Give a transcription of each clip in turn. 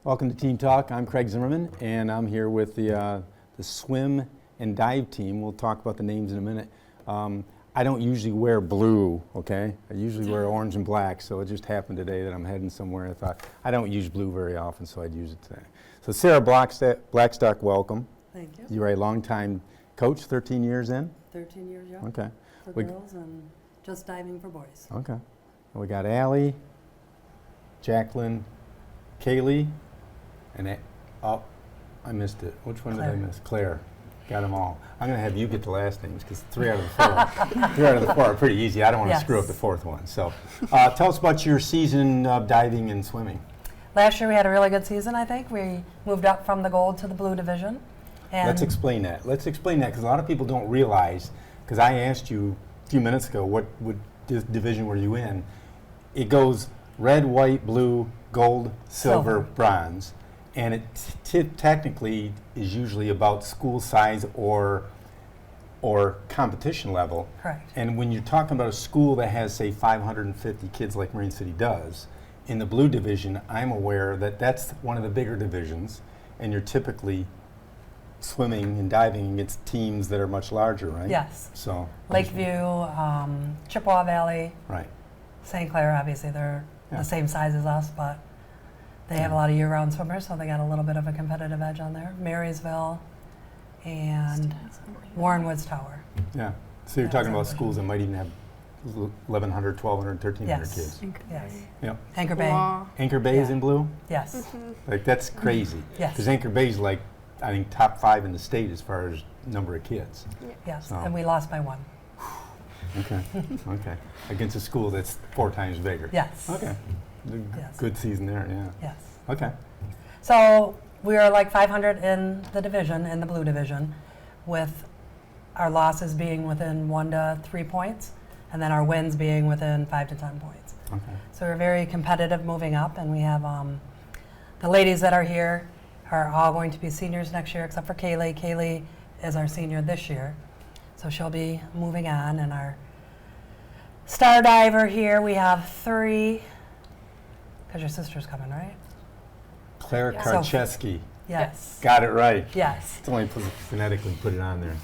Welcome to Team Talk. I'm Craig Zimmerman, and I'm here with the swim and dive team. We'll talk about the names in a minute. I don't usually wear blue, okay? I usually wear orange and black, so it just happened today that I'm heading somewhere. I thought, I don't use blue very often, so I'd use it today. So Sarah Blackstock, welcome. Thank you. You're a longtime coach, 13 years in? 13 years, yeah. Okay. For girls and just diving for boys. Okay. And we got Allie, Jacqueline, Kaylee, and I missed it. Which one did I miss? Claire. Got them all. I'm going to have you get the last names because 3 out of the 4 are pretty easy. I don't want to screw up the 4th one. So tell us about your season of diving and swimming. Last year we had a really good season, I think. We moved up from the gold to the blue division. And Let's explain that because a lot of people don't realize, because I asked you a few minutes ago, what division were you in? It goes red, white, blue, gold, silver, bronze. And it technically is usually about school size or competition level. Correct. And when you're talking about a school that has, say, 550 kids like Marine City does, in the blue division, I'm aware that that's one of the bigger divisions, and you're typically swimming and diving against teams that are much larger, right? Yes. So Lakeview, Chippewa Valley, right. St. Clair, obviously they're the same size as us, but they have a lot of year-round swimmers, so they got a little bit of a competitive edge on there. Marysville and Warren Woods Tower. Yeah. So you're talking about schools that might even have 1,100, 1,200, 1,300 kids. Yes. Yep. Anchor Bay. Wow. Anchor Bay is in blue? Yes. Mm-hmm. Like, that's crazy. Yes. Because Anchor Bay is like, I think, top 5 in the state as far as number of kids. Yes. So. And we lost by 1. Okay. Okay. Against a school that's 4 times bigger. Yes. Okay. Yes. Good season there, yeah. Yes. Okay. So we are like 500 in the division, in the blue division, with our losses being within 1 to 3 points, and then our wins being within 5 to 10 points. Okay. So we're very competitive moving up, and we have the ladies that are here are all going to be seniors next year, except for Kaylee. Kaylee is our senior this year, so she'll be moving on. And our star diver here, we have 3, because your sister's coming, right? Claire Karcheski. Yes. Got it right. Yes. It's only phonetically put it on there.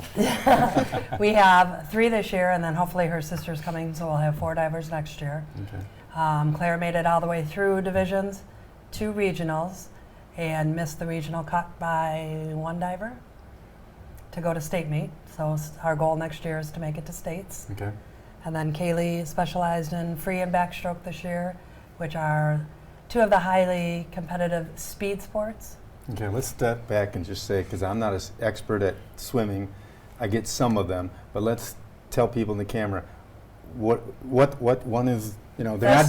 We have 3 this year, and then hopefully her sister's coming, so we'll have 4 divers next year. Okay. Claire made it all the way through divisions, 2 regionals, and missed the regional cut by 1 diver to go to state meet. So our goal next year is to make it to states. Okay. And then Kaylee specialized in free and backstroke this year, which are 2 of the highly competitive speed sports. Okay, let's step back and just say, because I'm not an expert at swimming, I get some of them, but let's tell people in the camera what one is. You know, they're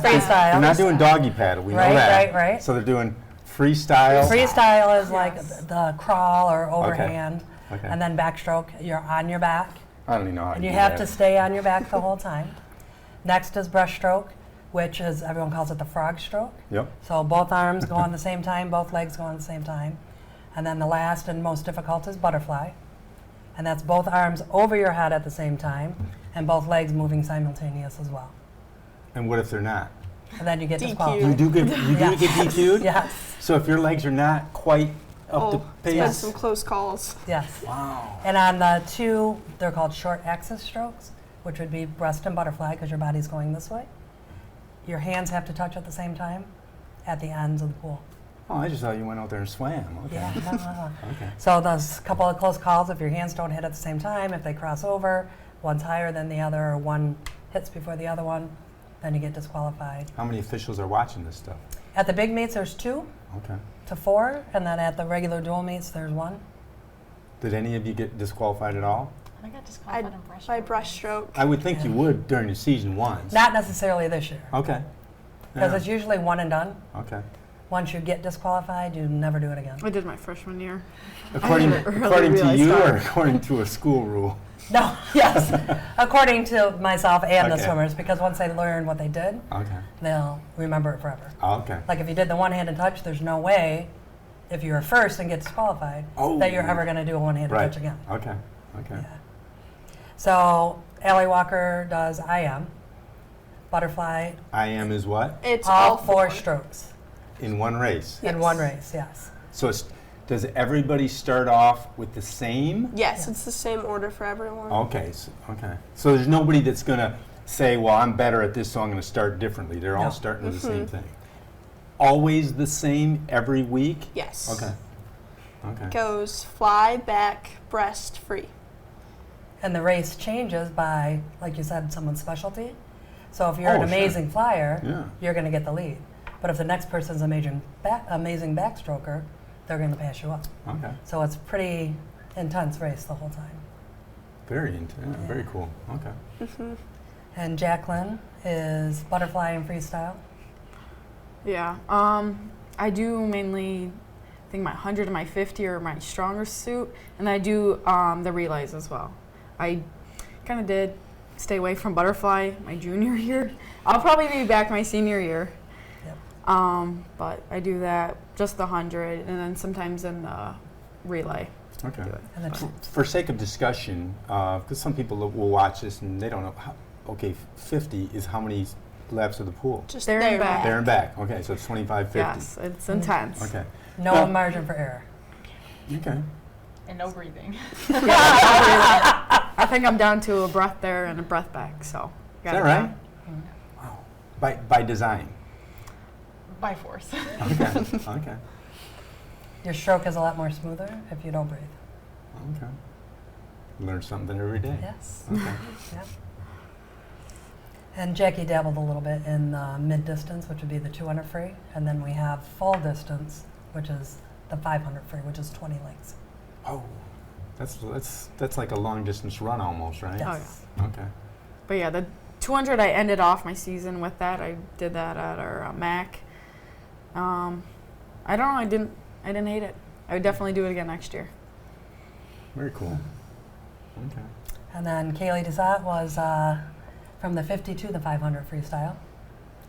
not doing doggy paddle. We know that. Right. So they're doing freestyle. Freestyle is like the crawl or overhand, Okay. and then backstroke. You're on your back, I don't even know how and to you do have that. to stay on your back the whole time. Next is breaststroke, which is, everyone calls it the frog stroke. Yep. So both arms go on the same time, both legs go on the same time. And then the last and most difficult is butterfly. And that's both arms over your head at the same time and both legs moving simultaneous as well. And what if they're not? And then you get DQ. disqualified. You do get DQ'd? Yes, So if your legs are not quite up to It's been pace? some close calls. yes. Wow. And on the 2, they're called short axis strokes, which would be breast and butterfly because your body's going this way. Your hands have to touch at the same time at the ends of the pool. Oh, I just thought you went out there and swam. Okay. Yeah, no. Okay. So there's a couple of close calls. If your hands don't hit at the same time, if they cross over, one's higher than the other, or one hits before the other one, then you get disqualified. How many officials are watching this stuff? At the big meets, there's 2 Okay. to 4, and then at the regular dual meets, there's 1. Did any of you get disqualified at all? I got disqualified in breaststroke. By breaststroke. I would think you would during the season once. Not necessarily this year, Okay. because Yeah. it's usually one and done. Okay. Once you get disqualified, you never do it again. I did my freshman year. According didn't really to realize you that. or according to a school rule? No, yes, according to myself and the Okay. swimmers, because once they learn what they did, Okay. they'll remember it forever. Okay. Like if you did the one-handed touch, there's no way, if you're first and get disqualified, that you're ever going to do a one-handed Right. touch again. Okay. Okay. Yeah. So Allie Walker does IM, butterfly, IM is what? It's all 4 strokes. in one race. In one race, yes. So does everybody start off with the same? Yes, it's the same order for everyone. Okay. So there's nobody that's going to say, well, I'm better at this, so I'm going to start differently. They're all No. starting with the same thing. Always the same every week? Yes. Okay. Goes fly, back, breast, free. And the race changes by, like you said, someone's specialty. So if you're an Oh, sure. amazing flyer, Yeah. you're going to get the lead. But if the next person's amazing backstroker, they're going to pass you up. Okay. So it's pretty intense race the whole time. Very cool. Okay. And Jacqueline is butterfly and freestyle. Yeah. I do mainly, I think my 100 and my 50 are my stronger suit, and I do the relays as well. I kind of did stay away from butterfly my junior year. I'll probably be back my senior year. Yep. But I do that, just the 100, and then sometimes in the relay. Okay. Do it. And then For sake of discussion, because some people will watch this and they don't know, okay, 50 is how many laps of the pool? Just There and back. There and back. Okay, so it's 25, 50. Yes, it's intense. Okay. no Well- margin for error. Okay. And no breathing. I think I'm down to a breath there and a breath back, so. Is gotta that go. right? Wow. By design. By force. Okay. Your stroke is a lot more smoother if you don't breathe. Okay. Learn something every day. Yes. Okay. Yeah. And Jackie dabbled a little bit in mid distance, which would be the 200 free, and then we have full distance, which is the 500 free, which is 20 lengths. Oh, that's like a long distance run almost, right? Yes. Okay. But yeah, the 200, I ended off my season with that. I did that at our MAC. I don't know. I didn't hate it. I would definitely do it again next year. Very cool. Okay. And then Kaylee Desat was from the 50 to the 500 freestyle,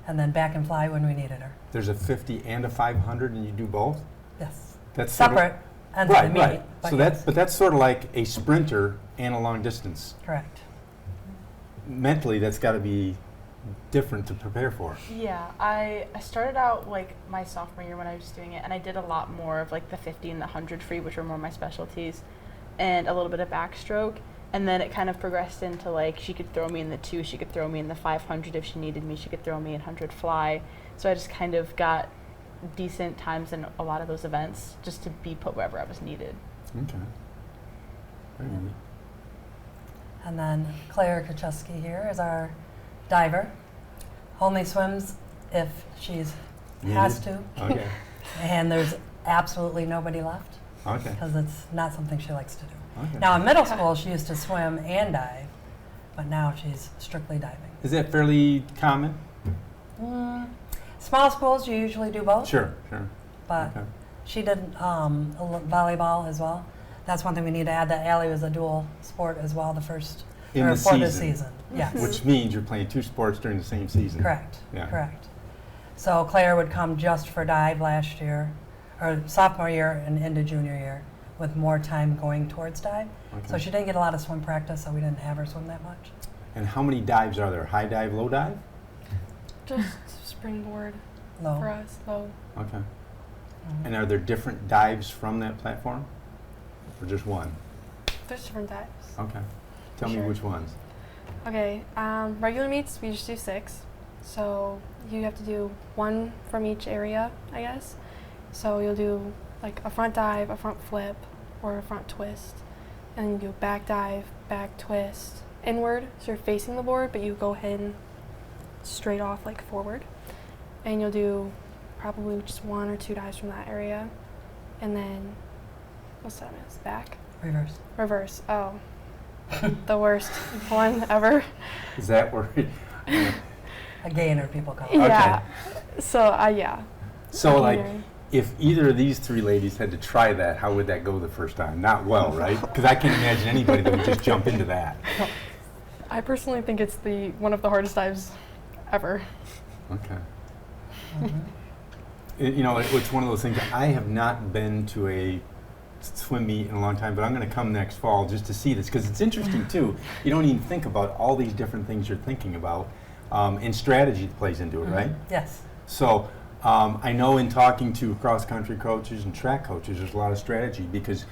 and then back and fly when we needed her. There's a 50 and a 500, and you do both. Yes. That's sort of- Separate ends of the Right, meet. right. But So that's sort of like a sprinter and a long distance. correct. Mentally, that's got to be different to prepare for. Yeah, I started out like my sophomore year when I was doing it, and I did a lot more of like the 50 and the 100 free, which were more my specialties, and a little bit of backstroke. And then it kind of progressed into like she could throw me in the 2, she could throw me in the 500 if she needed me, she could throw me in 100 fly. So I just kind of got decent times in a lot of those events just to be put wherever I was needed. Okay. Very neat. And then Claire Kaczewski here is our diver. Only swims if she's has to, Okay. and there's absolutely nobody left Okay. because it's not something she likes to do. Okay. Now in middle school, she used to swim and dive, but now she's strictly diving. Is that fairly common? Small schools, you usually do both, Sure. but Okay. she did volleyball as well. That's one thing we need to add, that Allie was a dual sport as well, the first, In or the for the season. season. Yes, Which means you're playing two sports during the same season. correct, Yeah. correct. So Claire would come just for dive last year, or sophomore year and into junior year, with more time going towards dive. Okay. So she didn't get a lot of swim practice, so we didn't have her swim that much. And how many dives are there? High dive, low dive? Just springboard Low. for us, low. Okay. Mhm. And are there different dives from that platform? Or just one? There's different types. Okay. Tell me Sure. which ones. Okay, regular meets, we just do 6. So you have to do 1 from each area, I guess. So you'll do like a front dive, a front flip, or a front twist. And then you do back dive, back twist, inward. So you're facing the board, but you go ahead and straight off like forward. And you'll do probably just 1 or 2 dives from that area. And then, what's that miss? Back? Reverse. Reverse. Oh. The worst one ever. Is that where? A gainer, people call it. Okay. Yeah. So, yeah. So, like, Gainer. if either of these three ladies had to try that, how would that go the first time? Not well, right? Because I can't imagine anybody that would just jump into that. I personally think it's one of the hardest dives ever. Okay. Mhm. You know, it's one of those things. I have not been to a swim meet in a long time, but I'm going to come next fall just to see this because it's interesting too. You don't even think about all these different things you're thinking about, and strategy plays into it, right? Yes. So, I know in talking to cross-country coaches and track coaches, there's a lot of strategy because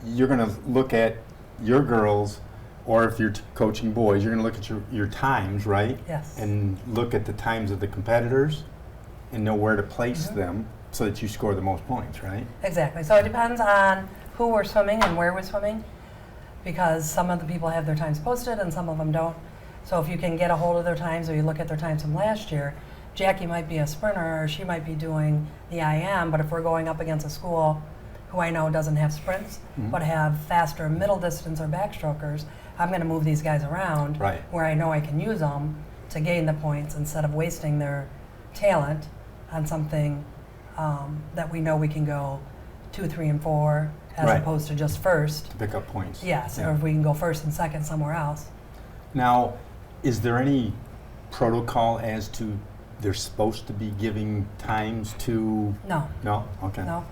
you're going to look at your girls, or if you're coaching boys, you're going to look at your times, right? Yes. And look at the times of the competitors and know where to place them so that you score the most points, right? Exactly. So it depends on who we're swimming and where we're swimming, because some of the people have their times posted and some of them don't. So if you can get a hold of their times, or you look at their times from last year, Jackie might be a sprinter, or she might be doing the IM, but if we're going up against a school who I know doesn't have sprints, but have faster middle distance or backstrokers, I'm going to move these guys around Right. where I know I can use them to gain the points instead of wasting their talent on something that we know we can go 2, 3, and 4 as Right. opposed to just first. To pick up points. Yes, Yeah. or if we can go first and second somewhere else. Now, is there any protocol as to they're supposed to be giving times to? No, No? Okay. no.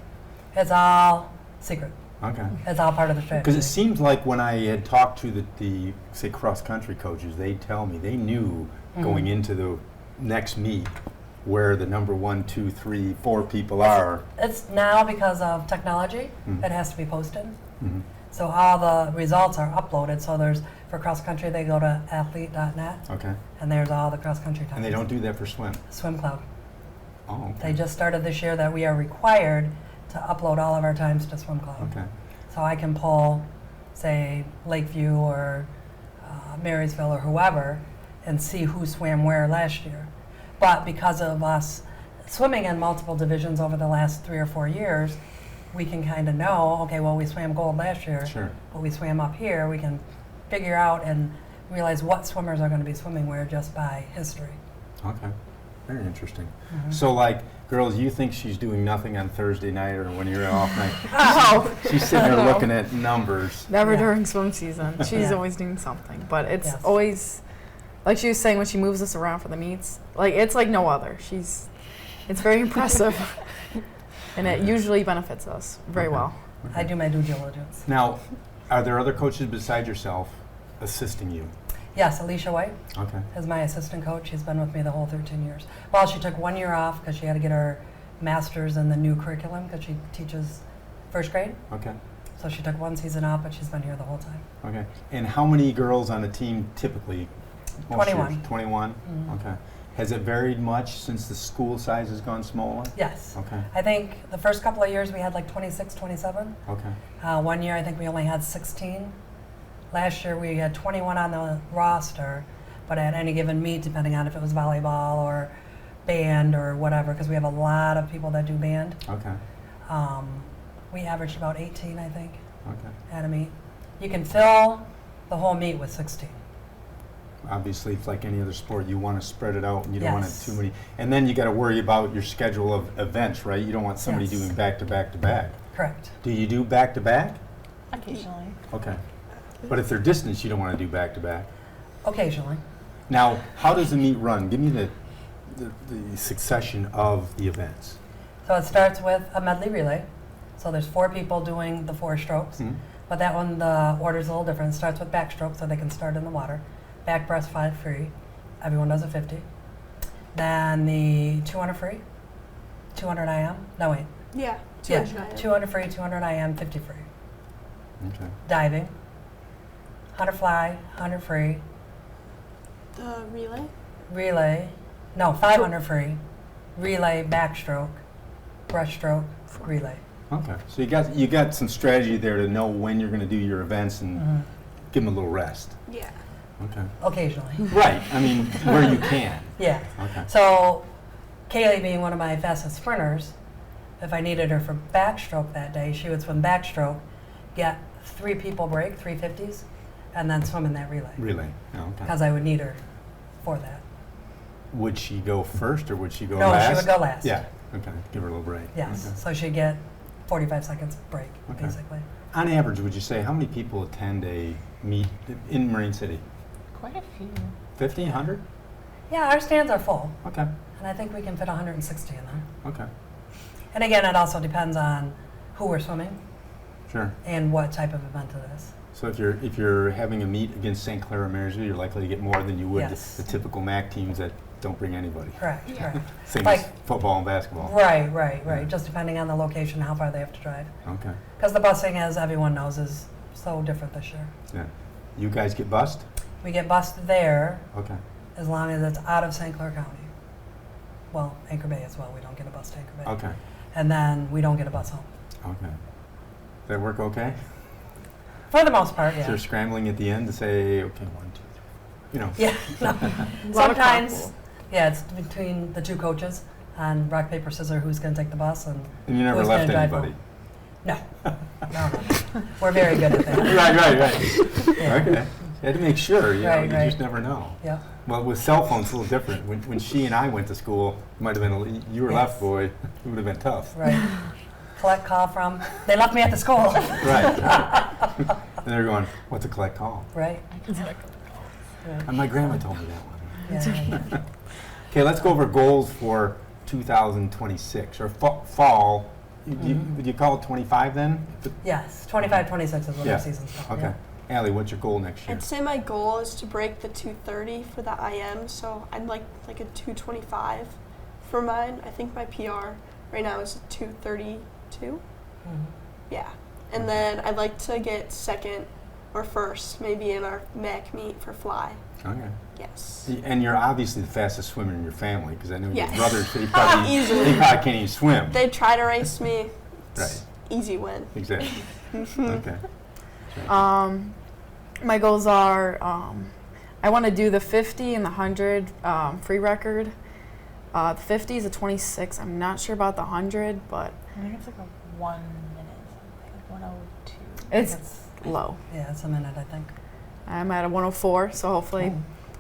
It's all secret. Okay. It's all part of the strategy. Because it seems like when I had talked to the say cross-country coaches, they'd tell me they knew going into the next meet where the number 1, 2, 3, 4 people are. It's now because of technology, it has to be posted. Mhm. So all the results are uploaded. So there's, for cross country, they go to athlete.net, Okay. and there's all the cross country times. And they don't do that for swim. Swim Cloud. Oh, okay. They just started this year that we are required to upload all of our times to Swim Cloud. Okay. So I can pull, say, Lakeview or Marysville or whoever, and see who swam where last year. But because of us swimming in multiple divisions over the last 3 or 4 years, we can kind of know, okay, well, we swam gold last year, Sure. but we swam up here. We can figure out and realize what swimmers are going to be swimming where just by history. Okay. Very interesting. So, like, girls, you think she's doing nothing on Thursday night or when you're off night? No, She's sitting there looking at numbers. never Yeah. during swim season. She's Yeah. always doing something, but it's Yes. always like she was saying when she moves us around for the meets. Like it's like no other. It's very impressive, and it usually benefits us very Okay. well. I do my due diligence. Now, are there other coaches besides yourself assisting you? Yes, Alicia White Okay. is my assistant coach. She's been with me the whole 13 years. Well, she took 1 year off because she had to get her master's in the new curriculum because she teaches first grade. Okay. So she took 1 season off, but she's been here the whole time. Okay. And how many girls on a team typically? Most 21. years? 21? Okay. Has it varied much since the school size has gone smaller? Yes. Okay. I think the first couple of years we had like 26, 27. Okay. 1 year I think we only had 16. Last year we had 21 on the roster, but at any given meet, depending on if it was volleyball or band or whatever, because we have a lot of people that do band, Okay. we averaged about 18, I think, Okay. at a meet. You can fill the whole meet with 16. Obviously, it's like any other sport. You want to spread it out, and you don't want it Yes. too many. And then you got to worry about your schedule of events, right? You don't want somebody Yes. doing back to back to back. Correct. Do you do back to back? Occasionally. Okay. But if they're distance, you don't want to do back to back. Occasionally. Now, how does the meet run? Give me the succession of the events. So it starts with a medley relay. So there's 4 people doing the 4 strokes. Mhm. But that one, the order's a little different. It starts with backstroke, so they can start in the water. Back breastside free. Everyone does a 50. Then the 200 free, 200 IM. No, wait. Yeah. Yeah, 200. 200 free, 200 IM, 50 free. Okay. Diving, 100 fly, 100 free. The relay. Relay, no, 500 free. Relay, backstroke, breaststroke, relay. Okay. So you got some strategy there to know when you're going to do your events and give them a little rest. Yeah. Okay. Occasionally. Right. I mean, where you can. Yeah. Okay. So, Kaylee being one of my fastest sprinters, if I needed her for backstroke that day, she would swim backstroke, get 3 people break, 350s, and then swim in that relay. Relay. Oh, okay. Because I would need her for that. Would she go first or would she go No, last? she would go last. Yeah. Okay. Give her a little break. Yes. Okay. So she'd get 45 seconds break, Okay. basically. On average, would you say how many people attend a meet in Marine City? Quite a few. 50, 100? Yeah, our stands are full, Okay. and I think we can fit 160 in there. Okay. And again, it also depends on who we're swimming Sure. and what type of event it is. So if you're having a meet against St. Clair or Marysville, you're likely to get more than you would Yes. the typical MAC teams that don't bring anybody. Correct, correct. Same Like- as football and basketball. Right, right, Yeah. right. Just depending on the location, how far they have to drive. Okay. Because the busing, as everyone knows, is so different this year. Yeah. You guys get bused? We get bused there Okay. as long as it's out of St. Clair County. Well, Anchor Bay as well. We don't get a bus to Anchor Bay. Okay. And then we don't get a bus home. Okay. Does that work okay? For the most part, Is there yeah. scrambling at the end to say, okay, 1, 2, 3, you know? Yeah. No. Lot of Sometimes, carpool. yeah, it's between the two coaches on rock, paper, scissors, who's going to take the bus. And And you never who's left gonna drive anybody? home. No. No. We're very good at that. right. Yeah. Okay. You had to make sure, you know, Right, you right. just never know. Yeah. Well, with cell phones, it's a little different. When she and I went to school, it might have been, you were left, Yes. boy, it would have been tough. Right. Collect call from, they left me at the school. Right. And they're going, what's a collect call? Right. Yeah. Right. And my grandma told me that one. Yeah. Okay, let's go over goals for 2026, or fall. Would you call it 25 then? Yes, 25, 26 is what Yeah. our season's called. Okay. Allie, what's your goal next year? I'd say my goal is to break the 230 for the IM, so I'd like a 225 for mine. I think my PR right now is a 232. Mhm. Yeah. And then I'd like to get second or first, maybe in our MAC meet for fly. Okay. Yes. And you're obviously the fastest swimmer in your family, because I know Yes. your brothers, they probably, Easily. they probably can't even swim. They try to race me. It's Right. easy win. Exactly. Mm-hmm. Okay. My goals are I want to do the 50 and the 100 free record. The 50 is a 26. I'm not sure about the 100, but I think it's like a 1 minute something, like 102. it's low. Yeah, it's a minute, I think. I'm at a 104, so hopefully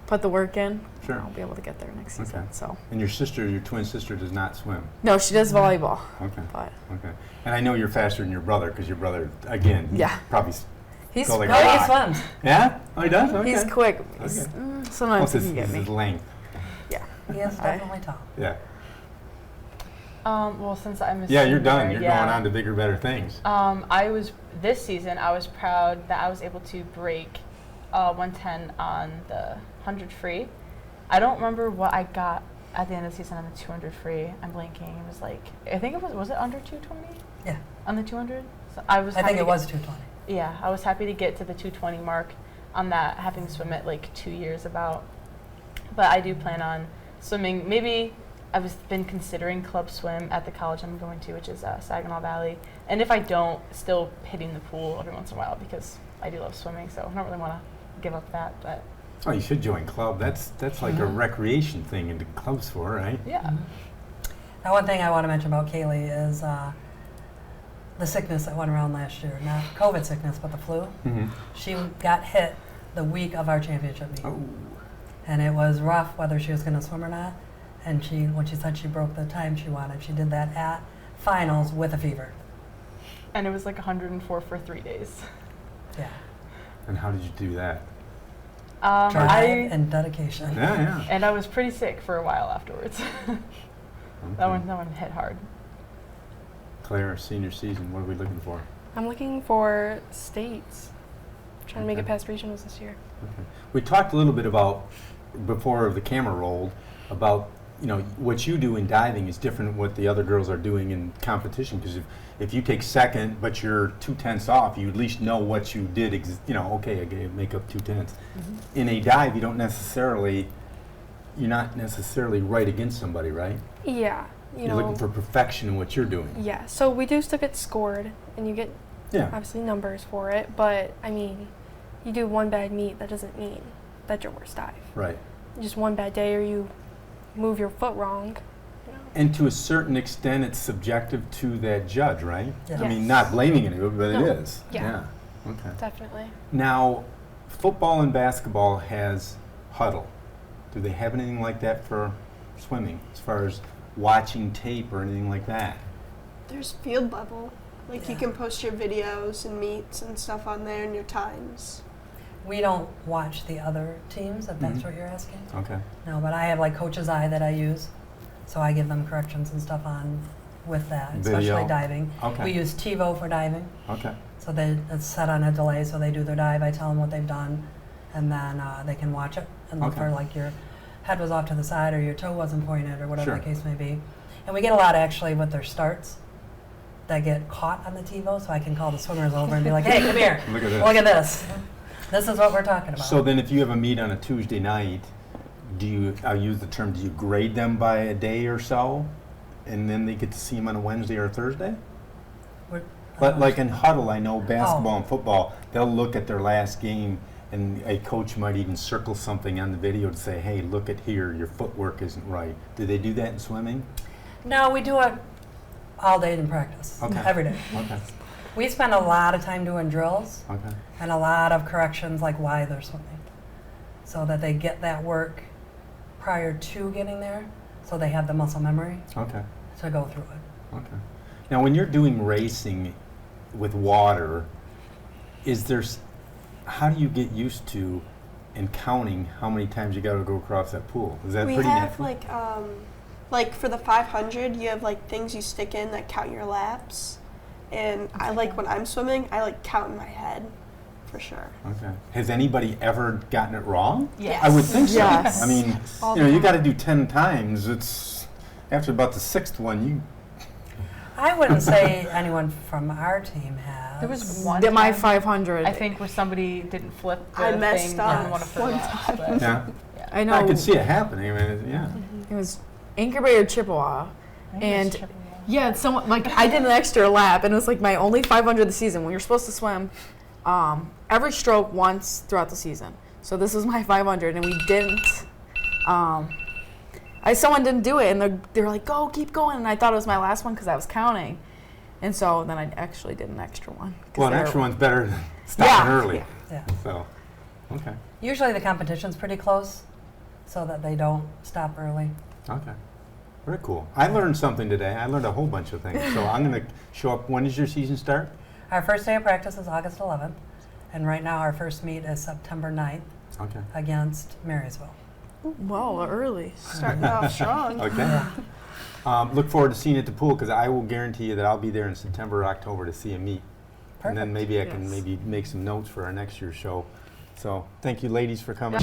put the work in. Sure. I'll be able to get there next season. Okay. So And your twin sister does not swim. no, she does volleyball, Okay. but Okay. And I know you're faster than your brother, because your brother, again, he Yeah. probably he's Go like Oh, he rock. swims. Yeah? Oh, he does? Okay. he's quick. He's, Okay. sometimes What's he his, can get his me. length? Yeah. He is definitely tall. Yeah. Well, since I'm a Yeah, you're senior, done. You're yeah. going on to bigger, better things. This season, I was proud that I was able to break 110 on the 100 free. I don't remember what I got at the end of the season on the 200 free. I'm blanking. It was like, I think was it under 220 Yeah. on the 200? So I was I happy think to it was 220. Yeah, I was happy to get to the 220 mark on that, having swim it like 2 years about. But I do plan on swimming. Maybe I've been considering club swim at the college I'm going to, which is Saginaw Valley. And if I don't, still hitting the pool every once in a while, because I do love swimming. So I don't really want to give up that. But Oh, you should join club. That's like a recreation thing into clubs for, right? yeah, Now, one thing I want to mention about Kaylee is the sickness that went around last year. Not COVID sickness, but the flu. Mm-hmm. She got hit the week of our championship meet. Oh. And it was rough whether she was going to swim or not. And when she said she broke the time she wanted, she did that at finals with a fever. and it was like 104 for 3 days. Yeah. And how did you do that? Drive and dedication. Yeah. And I was pretty sick for a while afterwards. That Okay. one hit hard. Claire, senior season, what are we looking for? I'm looking for states. Trying to make it Okay. past regionals this year. Okay. We talked a little bit about, before the camera rolled, about what you do in diving is different than what the other girls are doing in competition, because if you take second but you're 2/10 off, you at least know what you did, okay, I gave make up 2/10. In a dive, you're not necessarily right against somebody, right? Yeah. You're looking for perfection in what you're doing. Yeah. So we do still get scored, and you get Yeah. obviously numbers for it. But I mean, you do one bad meet, that doesn't mean that's your worst dive. Right. Just one bad day, or you move your foot wrong. And to a certain extent, it's subjective to that judge, right? Yeah. I mean, Yes. not blaming anyone, but No. it is. Yeah. Okay. Definitely. Now, football and basketball has huddle. Do they have anything like that for swimming, as far as watching tape or anything like that? There's field level. Like you Yeah. can post your videos and meets and stuff on there and your times. We don't watch the other teams, if that's Mhm. what you're asking. Okay. No, but I have like Coach's Eye that I use, so I give them corrections and stuff on with that, especially Video. diving. Okay. We use TiVo for diving, Okay. so it's set on a delay, so they do their dive. I tell them what they've done, and then they can watch it and look Okay. for like your head was off to the side or your toe wasn't pointed or whatever Sure. the case may be. And we get a lot actually with their starts that get caught on the TiVo, so I can call the swimmers over and be like, hey, come here, Look at this. look at this. This is what we're talking about. So then if you have a meet on a Tuesday night, I'll use the term, do you grade them by a day or so? And then they get to see them on a Wednesday or a Thursday? We're- But like in huddle, I know basketball Oh. and football, they'll look at their last game and a coach might even circle something on the video to say, hey, look at here, your footwork isn't right. Do they do that in swimming? No, we do it all day in practice, Okay. every day. Okay, We spend a lot of time doing drills okay, and a lot of corrections like why they're swimming, so that they get that work prior to getting there, so they have the muscle memory okay, to go through it. okay. Now when you're doing racing with water, how do you get used to and counting how many times you got to go across that pool? Is that We pretty have natural? like for the 500, you have like things you stick in that count your laps, and I like when I'm swimming, I like count in my head, for sure. Okay. Has anybody ever gotten it wrong? Yes. I would think so. Yes. I mean, All you know, the you got to time. do 10 times. It's after about the 6th one, I wouldn't say anyone from our team has. There was one Did my time, 500. I think, where somebody didn't flip the I messed thing up on one of their one laps, time. but yeah. I know. I could see it happening. I mean, yeah. It was Incubator Chippewa. I think it was And triple. yeah, someone like I did an extra lap, and it was like my only 500 of the season. When you're supposed to swim every stroke once throughout the season, so this was my 500, and we didn't. Someone didn't do it, and they were like, "Go, keep going," and I thought it was my last one because I was counting, and so then I actually did an extra one. 'cause Well, an they were- extra one's better than stopping Yeah. early. Yeah. So, okay. Usually the competition's pretty close, so that they don't stop early. Okay. Very cool. I learned something today. I learned a whole bunch of things. So I'm going to show up. When does your season start? Our first day of practice is August 11th, and right now our first meet is September 9th Okay. against Marysville. Well, early. Starting off strong. Okay. Look forward to seeing you at the pool because I will guarantee you that I'll be there in September or October to see a meet. And then maybe I can Yes. maybe make some notes for our next year's show. So thank you ladies for coming.